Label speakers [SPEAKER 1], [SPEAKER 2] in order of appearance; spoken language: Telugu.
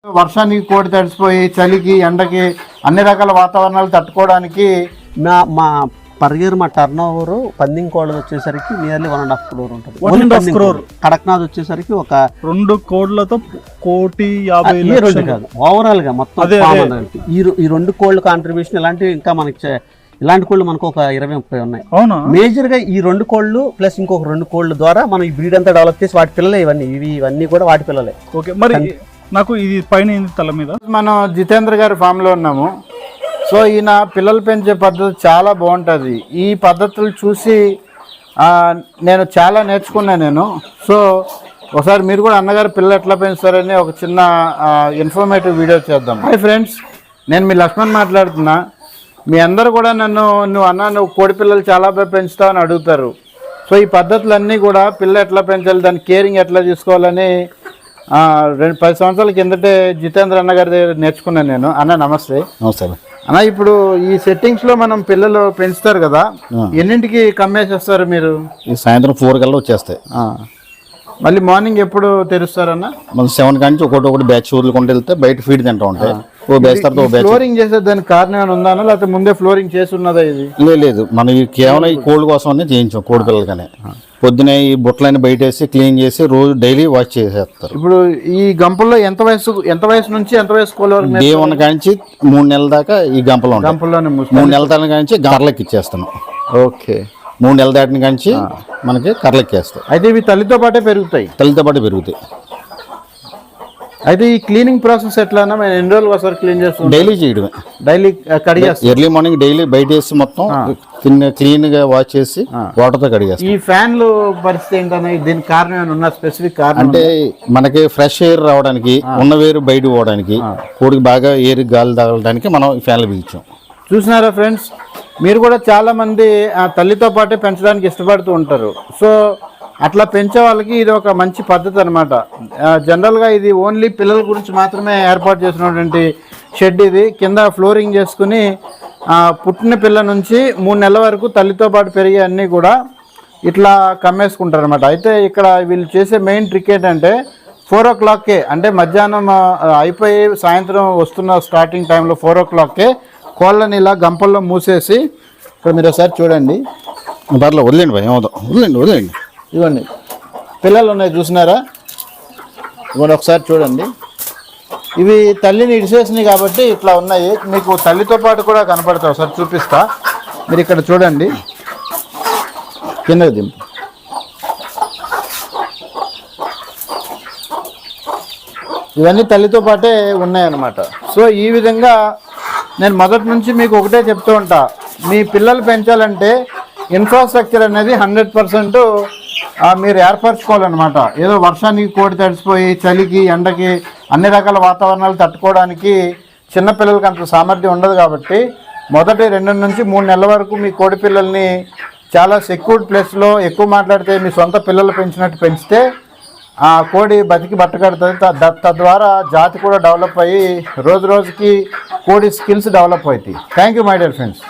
[SPEAKER 1] వర్షానికి కోడి తడిసిపోయి చలికి ఎండకి అన్ని రకాల వాతావరణాలు తట్టుకోవడానికి
[SPEAKER 2] మా పర్ ఇయర్ మా టర్న్ ఓవర్ పందింగ్ కోళ్ళది వచ్చేసరికి నియర్లీ 1.5 crore ఉంటుంది. కడక్నాథ్ వచ్చేసరికి ఒక
[SPEAKER 3] 2 కోడ్లతో 1,50,00,000
[SPEAKER 2] కాదు, ఓవరాల్ గా మొత్తం ఈ 2 కోళ్ళ కాంట్రిబ్యూషన్ ఇలాంటివి ఇంకా మనకి ఇలాంటి కోళ్ళు మనకు ఒక 20-30 ఉన్నాయి.
[SPEAKER 3] అవునా?
[SPEAKER 2] మేజర్ గా ఈ 2 కోళ్ళు ప్లస్ ఇంకొక 2 కోళ్ళ ద్వారా మనం ఈ బ్రీడ్ అంతా డెవలప్ చేసి వాటి పిల్లలే ఇవన్నీ కూడా వాటి పిల్లలే.
[SPEAKER 3] ఓకే, మరి నాకు ఇది పైన తల మీద
[SPEAKER 1] మనం జితేంద్ర గారి ఫామ్ లో ఉన్నాము. సో ఈయన పిల్లలు పెంచే పద్ధతి చాలా బాగుంటుంది. ఈ పద్ధతులు చూసి నేను చాలా నేర్చుకున్నాను. సో ఒకసారి మీరు కూడా అన్నగారు పిల్లలు ఎట్లా పెంచుతారని ఒక చిన్న ఇన్ఫర్మేటివ్ వీడియో చేద్దాం. హాయ్ ఫ్రెండ్స్, నేను మీ లక్ష్మణ్ మాట్లాడుతున్నా. మీ అందరూ కూడా నువ్వు కోడి పిల్లలు చాలా బాగా పెంచుతావు అని అడుగుతారు. సో ఈ పద్ధతులన్నీ కూడా పిల్ల ఎట్లా పెంచాలి, దాని కేరింగ్ ఎట్లా తీసుకోవాలని 10 సంవత్సరాల కిందటే జితేంద్ర అన్న గారి దగ్గర నేర్చుకున్నాను నేను. అన్న నమస్తే.
[SPEAKER 4] నమస్తే
[SPEAKER 1] అన్న. ఇప్పుడు ఈ సెట్టింగ్స్ లో మనం పిల్లలు పెంచుతారు కదా, ఎన్నింటికి కమ్మేసేస్తారు మీరు?
[SPEAKER 4] ఈ సాయంత్రం 4 కల్లా వచ్చేస్తాయి.
[SPEAKER 1] మళ్ళీ మార్నింగ్ ఎప్పుడు తెరుస్తారన్న?
[SPEAKER 4] మళ్ళీ 7 కానీ ఒకటి బ్యాచ్ ఊర్లుకుంటూ వెళ్తే బయట ఫీడ్ తింటూ ఉంటాయి. ఓ బ్యాచ్ తర్వాత ఓ బ్యాచ్.
[SPEAKER 1] ఫ్లోరింగ్ చేసే దానికి కారణం ఏమైనా ఉందా, లేకపోతే ముందే ఫ్లోరింగ్ చేసి ఉన్నదా? ఇది
[SPEAKER 4] లేదు, మనం కేవలం ఈ కోల్డ్ కోసం చేయించాం కోడి పిల్లలకనే. పొద్దునే ఈ బుట్టలన్నీ బయట వేసి క్లీన్ చేసి రోజు డైలీ వాష్ చేసేస్తారు.
[SPEAKER 1] ఇప్పుడు ఈ గంపల్లో ఎంత వయసు నుంచి ఎంత వయసు కోళ్ళ వరకు?
[SPEAKER 4] డే 1 కాంచి 3 నెలల దాకా ఈ గంపలోనే 3 నెలల దాకా కాంచి కర్రలకి ఇచ్చేస్తున్నాం.
[SPEAKER 1] ఓకే,
[SPEAKER 4] 3 నెలల దాటిని కాంచి మనకి కర్రలెక్కేస్తాయి.
[SPEAKER 1] అయితే ఇవి తల్లితో పాటే పెరుగుతాయి?
[SPEAKER 4] తల్లితో పాటు పెరుగుతాయి.
[SPEAKER 1] అయితే ఈ క్లీనింగ్ ప్రాసెస్ ఎట్లా? మేము ఎన్ని రోజులు ఒకసారి క్లీన్ చేస్తాం?
[SPEAKER 4] డైలీ చేయడమే.
[SPEAKER 1] డైలీ కడిగేస్తాం.
[SPEAKER 4] ఎర్లీ మార్నింగ్ డైలీ బయట వేసి మొత్తం క్లీన్ గా వాష్ చేసి వాటర్ తో కడిగేస్తాం.
[SPEAKER 1] ఈ ఫ్యాన్లు పరిస్థితి ఏంటనే, దీనికి కారణం ఏమైనా ఉన్న స్పెసిఫిక్ కారణం?
[SPEAKER 4] అంటే మనకి ఫ్రెష్ ఎయిర్ రావడానికి, ఉన్న వేరు బయట పోవడానికి, కోడికి బాగా ఎయిర్ గాలి తగలడానికి మనం ఈ ఫ్యాన్లు పిలిచాం. చూసినారా
[SPEAKER 1] ఫ్రెండ్స్, మీరు కూడా చాలా మంది తల్లితో పాటే పెంచడానికి ఇష్టపడుతూ ఉంటారు. సో అట్లా పెంచే వాళ్ళకి ఇది ఒక మంచి పద్ధతి అనమాట. జనరల్గా ఇది ఓన్లీ పిల్లల గురించి మాత్రమే ఏర్పాటు చేసినటువంటి షెడ్. ఇది కింద ఫ్లోరింగ్ చేసుకుని పుట్టిన పిల్ల నుంచి 3 నెలల వరకు తల్లితో పాటు పెరిగే అన్నీ కూడా ఇట్లా కమ్మేసుకుంటారు అనమాట. అయితే ఇక్కడ వీళ్ళు చేసే మెయిన్ ట్రిక్ ఏంటంటే 4 o'clockకే, అంటే మధ్యాహ్నం అయిపోయి సాయంత్రం వస్తున్న స్టార్టింగ్ టైంలో 4 o'clockకే కోళ్ళని ఇలా గంపల్లో మూసేసి, ఇక్కడ మీరు ఒకసారి చూడండి.
[SPEAKER 4] బర్లో వదిలేండి భయ, వదిలేండి.
[SPEAKER 1] ఇవ్వండి, పిల్లలు ఉన్నాయి చూసినారా? ఇవ్వండి ఒకసారి చూడండి. ఇవి తల్లిని ఇడిసేసినాయి కాబట్టి ఇట్లా ఉన్నాయి. మీకు తల్లితో పాటు కూడా కనపడతాయి. ఒకసారి చూపిస్తా. మీరు ఇక్కడ చూడండి, కిందకి దింపు. ఇవన్నీ తల్లితో పాటే ఉన్నాయన్నమాట. సో ఈ విధంగా నేను మొదటి నుంచి మీకు ఒకటే చెప్తూ ఉంటా, మీ పిల్లలు పెంచాలంటే ఇన్ఫ్రాస్ట్రక్చర్ అనేది 100% మీరు ఏర్పరచుకోవాలన్నమాట. ఏదో వర్షానికి కోడి తడిసిపోయి చలికి ఎండకి అన్ని రకాల వాతావరణాలు తట్టుకోవడానికి చిన్నపిల్లలకి అంత సామర్థ్యం ఉండదు. కాబట్టి మొదటి 2 నుంచి 3 నెలల వరకు మీ కోడి పిల్లల్ని చాలా సెక్యూర్డ్ ప్లేస్లో, ఎక్కువ మాట్లాడితే మీ సొంత పిల్లలు పెంచినట్టు పెంచితే ఆ కోడి బతికి బట్టకడుతుంది. తద్వారా జాతి కూడా డెవలప్ అయ్యి రోజు రోజుకి కోడి స్కిల్స్ డెవలప్ అవుతాయి. Thank you my dear friends.